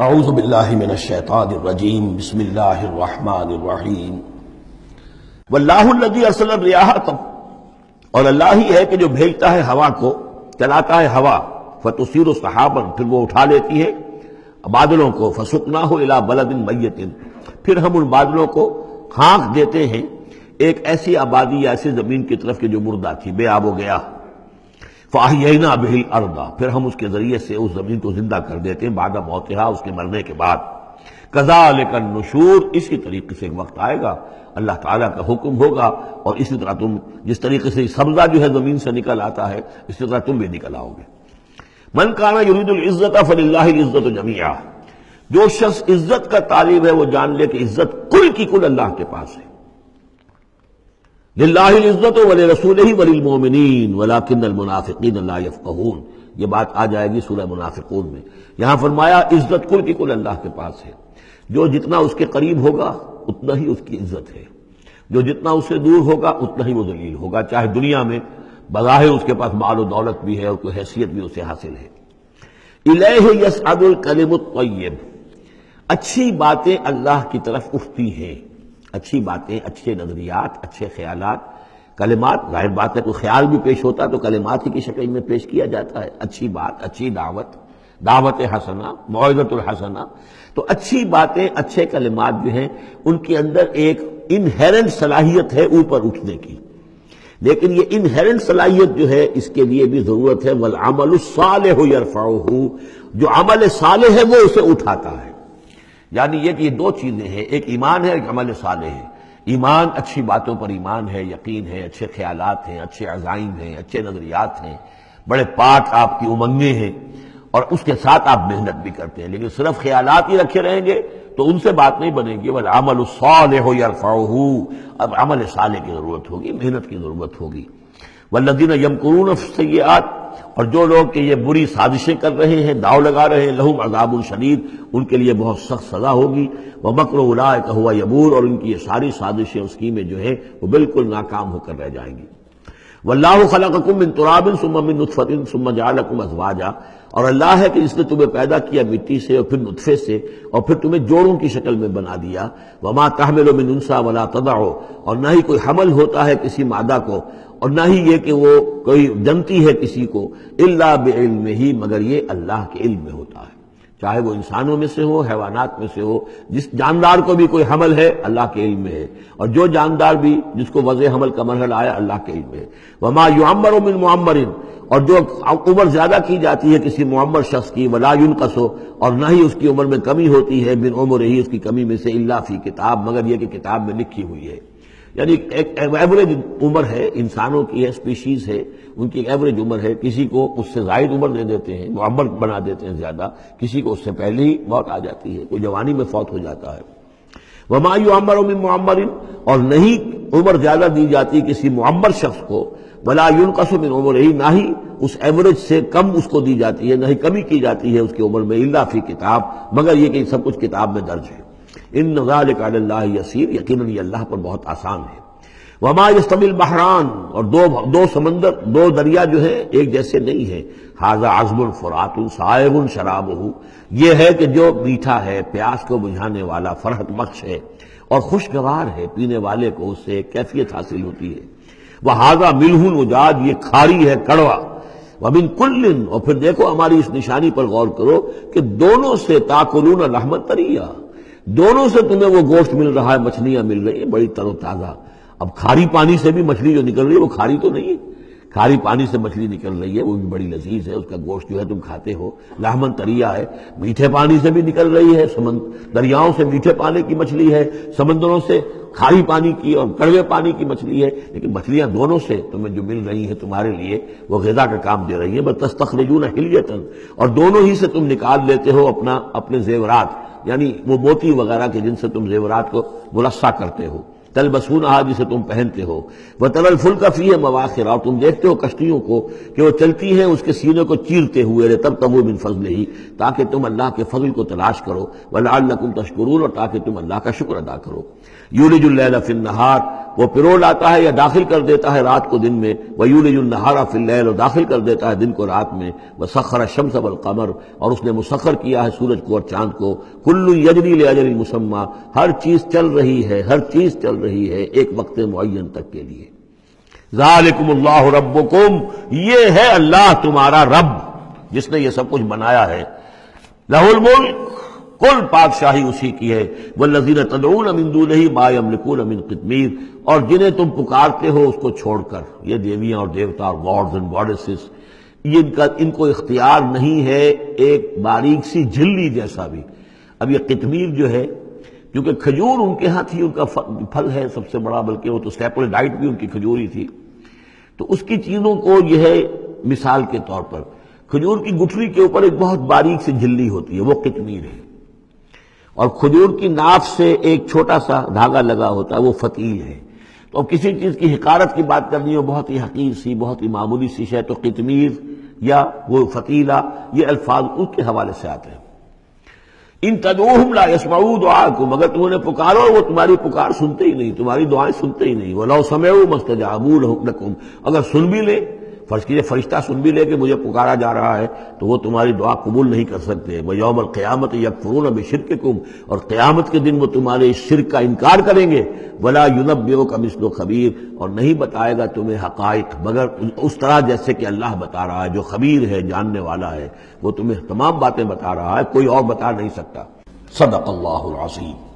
اعوذ باللہ من الشیطان الرجیم بسم اللہ الرحمن الرحیم واللہ الذی ارسل الرياح، اور اللہ ہی ہے کہ جو بھیجتا ہے ہوا کو، چلاتا ہے ہوا، فتصیر سحابا، پھر وہ اٹھا لیتی ہے بادلوں کو، فسقناہ الی بلد میت، پھر ہم ان بادلوں کو ہانک دیتے ہیں ایک ایسی آبادی یا ایسی زمین کی طرف کہ جو مردہ تھی، بے آب و گیا، فاحیینا بہ الارض، پھر ہم اس کے ذریعے سے اس زمین کو زندہ کر دیتے ہیں بعد موتہا، اس کے مرنے کے بعد۔ کذالک النشور، اسی طریقے سے ایک وقت آئے گا، اللہ تعالیٰ کا حکم ہوگا، اور اسی طرح تم جس طریقے سے سبزہ جو ہے زمین سے نکل آتا ہے، اسی طرح تم بھی نکل آؤ گے۔ من کان یرید العزت فللہ العزت جمیعا، جو شخص عزت کا طالب ہے وہ جان لے کہ عزت کل کی کل اللہ کے پاس ہے۔ للہ العزت ولرسولہ وللمؤمنین ولکن المنافقین لا یفقہون، یہ بات آ جائے گی سورہ منافقون میں۔ یہاں فرمایا عزت کل کی کل اللہ کے پاس ہے، جو جتنا اس کے قریب ہوگا اتنا ہی اس کی عزت ہے، جو جتنا اس سے دور ہوگا اتنا ہی وہ ذلیل ہوگا، چاہے دنیا میں بظاہر اس کے پاس مال و دولت بھی ہے اور کوئی حیثیت بھی اسے حاصل ہے۔ الیہ یصعد الکلم الطیب، اچھی باتیں اللہ کی طرف اٹھتی ہیں، اچھی باتیں، اچھے نظریات، اچھے خیالات، کلمات، ظاہر بات ہے کوئی خیال بھی پیش ہوتا تو کلمات ہی کی شکل میں پیش کیا جاتا ہے، اچھی بات، اچھی دعوت حسنہ، موعظۃ الحسنہ، تو اچھی باتیں، اچھے کلمات جو ہیں ان کے اندر ایک انہیرنٹ صلاحیت ہے اوپر اٹھنے کی، لیکن یہ انہیرنٹ صلاحیت جو ہے اس کے لیے بھی ضرورت ہے والعمل الصالح یرفعہ، جو عمل صالح ہے وہ اسے اٹھاتا ہے۔ یعنی یہ کہ یہ دو چیزیں ہیں، ایک ایمان ہے، ایک عمل صالح ہے۔ ایمان اچھی باتوں پر ایمان ہے، یقین ہے، اچھے خیالات ہیں، اچھے عزائم ہیں، اچھے نظریات ہیں، بڑے پاک آپ کی امنگیں ہیں، اور اس کے ساتھ آپ محنت بھی کرتے ہیں، لیکن صرف خیالات ہی رکھے رہیں گے تو ان سے بات نہیں بنے گی۔ والعمل الصالح یرفعہ، اب عمل صالح کی ضرورت ہوگی، محنت کی ضرورت ہوگی۔ والذین یمکرون فی السیئات، اور جو لوگ کہ یہ بری سازشیں کر رہے ہیں، داؤ لگا رہے ہیں، لہم عذاب شدید، ان کے لیے بہت سخت سزا ہوگی۔ ومکر اولئک ھو یبور، اور ان کی یہ ساری سازشیں اور اسکیمیں جو ہیں وہ بالکل ناکام ہو کر رہ جائیں گی۔ واللہ خلقکم من تراب ثم من نطفۃ ثم جعلکم ازواجا، اور اللہ ہے کہ جس نے تمہیں پیدا کیا مٹی سے اور پھر نطفے سے اور پھر تمہیں جوڑوں کی شکل میں بنا دیا۔ وما تحمل من انثی ولا تضع، اور نہ ہی کوئی حمل ہوتا ہے کسی مادہ کو، اور نہ ہی یہ کہ وہ کوئی جنتی ہے کسی کو، الا بعلمہ، مگر یہ اللہ کے علم میں ہوتا ہے، چاہے وہ انسانوں میں سے ہو، حیوانات میں سے ہو، جس جاندار کو بھی کوئی حمل ہے اللہ کے علم میں ہے، اور جو جاندار بھی جس کو وضع حمل کا مرحلہ آیا اللہ کے علم میں ہے۔ وما یعمر من معمر، اور جو عمر زیادہ کی جاتی ہے کسی معمر شخص کی، ولا ینقص، اور نہ ہی اس کی عمر میں کمی ہوتی ہے، من عمرہ، اس کی کمی میں سے، الا فی کتاب، مگر یہ کہ کتاب میں لکھی ہوئی ہے۔ یعنی ایک ایوریج عمر ہے انسانوں کی، ہے اسپیشیز ہے، ان کی ایک ایوریج عمر ہے، کسی کو اس سے زائد عمر دے دیتے ہیں، معمر بنا دیتے ہیں زیادہ، کسی کو اس سے پہلے ہی موت آ جاتی ہے، کوئی جوانی میں فوت ہو جاتا ہے۔ وما یعمر من معمر، اور نہیں عمر زیادہ دی جاتی کسی معمر شخص کو، ولا ینقص من عمرہ، نہ ہی اس ایوریج سے کم اس کو دی جاتی ہے، نہ ہی کمی کی جاتی ہے اس کی عمر میں، الا فی کتاب، مگر یہ کہ سب کچھ کتاب میں درج ہے۔ ان ذلک علی اللہ یسیر، یقیناً یہ اللہ پر بہت آسان ہے۔ وما یستوی البحران، اور دو سمندر، دو دریا جو ہیں ایک جیسے نہیں ہیں۔ ھذا عذب فرات سائغ شرابہ، یہ ہے کہ جو میٹھا ہے، پیاس کو بجھانے والا، فرحت بخش ہے اور خوشگوار ہے، پینے والے کو اس سے ایک کیفیت حاصل ہوتی ہے۔ وھذا ملح اجاج، یہ کھاری ہے، کڑوا۔ ومن کل، اور پھر دیکھو ہماری اس نشانی پر غور کرو کہ دونوں سے تاکلون لحما طریا، دونوں سے تمہیں وہ گوشت مل رہا ہے، مچھلیاں مل رہی ہیں بڑی تر و تازہ۔ اب کھاری پانی سے بھی مچھلی جو نکل رہی ہے وہ کھاری تو نہیں ہے، کھاری پانی سے مچھلی نکل رہی ہے، وہ بھی بڑی لذیذ ہے، اس کا گوشت جو ہے تم کھاتے ہو، لحمن طریا ہے۔ میٹھے پانی سے بھی نکل رہی ہے، دریاؤں سے میٹھے پانی کی مچھلی ہے، سمندروں سے کھاری پانی کی اور کڑوے پانی کی مچھلی ہے، لیکن مچھلیاں دونوں سے تمہیں جو مل رہی ہیں تمہارے لیے وہ غذا کا کام دے رہی ہیں۔ بس تستخرجون حلیۃ، اور دونوں ہی سے تم نکال لیتے ہو اپنے زیورات، یعنی وہ موتی وغیرہ کے جن سے تم زیورات کو ملصق کرتے ہو، تلبسونہا، جسے تم پہنتے ہو۔ وتری الفلک فیہ مواخر، اور تم دیکھتے ہو کشتیوں کو کہ وہ چلتی ہیں اس کے سینے کو چیرتے ہوئے، لتبتغوا من فضلہ، تاکہ تم اللہ کے فضل کو تلاش کرو، ولعلکم تشکرون، اور تاکہ تم اللہ کا شکر ادا کرو۔ یولج اللیل فی النہار، وہ پرو لاتا ہے یا داخل کر دیتا ہے رات کو دن میں، وَيُولِجُ النَّهَارَ فِي اللَّيْلِ، اور داخل کر دیتا ہے دن کو رات میں، وَسَخَّرَ الشَّمْسَ وَالْقَمَرَ، اور اس نے مسخر کیا ہے سورج کو اور چاند کو، كُلٌّ يَجْرِي لِأَجَلٍ مُّسَمًّى، ہر چیز چل رہی ہے، ہر چیز چل رہی ہے ایک وقت معین تک کے لیے۔ ذَلِكُمُ اللَّهُ رَبُّكُمْ، یہ ہے اللہ تمہارا رب جس نے یہ سب کچھ بنایا ہے۔ لَهُ الْمُلْكُ، کل بادشاہی اسی کی ہے، والذین تدعون من دونہ ما یملکون من قطمیر، اور جنہیں تم پکارتے ہو اس کو چھوڑ کر، یہ دیویاں اور دیوتا اور گاڈز اینڈ گاڈیسز، ان کو اختیار نہیں ہے ایک باریک سی جھلی جیسا بھی۔ اب یہ قطمیر جو ہے، کیونکہ کھجور ان کے ہاں تھی، ان کا پھل ہے سب سے بڑا، بلکہ وہ تو اسٹیپل ڈائٹ بھی ان کی کھجور ہی تھی، تو اس کی چیزوں کو یہ ہے مثال کے طور پر کھجور کی گٹھلی کے اوپر ایک بہت باریک سی جھلی ہوتی ہے، وہ قطمیر ہے، اور کھجور کی ناف سے ایک چھوٹا سا دھاگا لگا ہوتا ہے، وہ فتیل ہے۔ تو اب کسی چیز کی حقارت کی بات کرنی ہو، بہت ہی حقیر سی، بہت ہی معمولی سی شے، تو قطمیر یا وہ فتیلہ، یہ الفاظ اس کے حوالے سے آتے ہیں۔ ان تدعوہم لا یسمعوا دعاءکم، اگر تم انہیں پکارو وہ تمہاری پکار سنتے ہی نہیں، تمہاری دعائیں سنتے ہی نہیں۔ وَلَوْ سَمِعُوا مَا اسْتَجَابُوا لَكُمْ، اگر سن بھی لے، فرض کیجئے فرشتہ سن بھی لے کہ مجھے پکارا جا رہا ہے، تو وہ تمہاری دعا قبول نہیں کر سکتے۔ وَيَوْمَ الْقِيَامَةِ يَكْفُرُونَ بِشِرْكِكُمْ، اور قیامت کے دن وہ تمہارے اس شرک کا انکار کریں گے۔ وَلَا يُنَبِّئُكَ مِثْلُ خَبِيرٍ، اور نہیں بتائے گا تمہیں حقائق مگر اس طرح جیسے کہ اللہ بتا رہا ہے، جو خبیر ہے، جاننے والا ہے، وہ تمہیں تمام باتیں بتا رہا ہے، کوئی اور بتا نہیں سکتا۔ صدق اللہ العظیم۔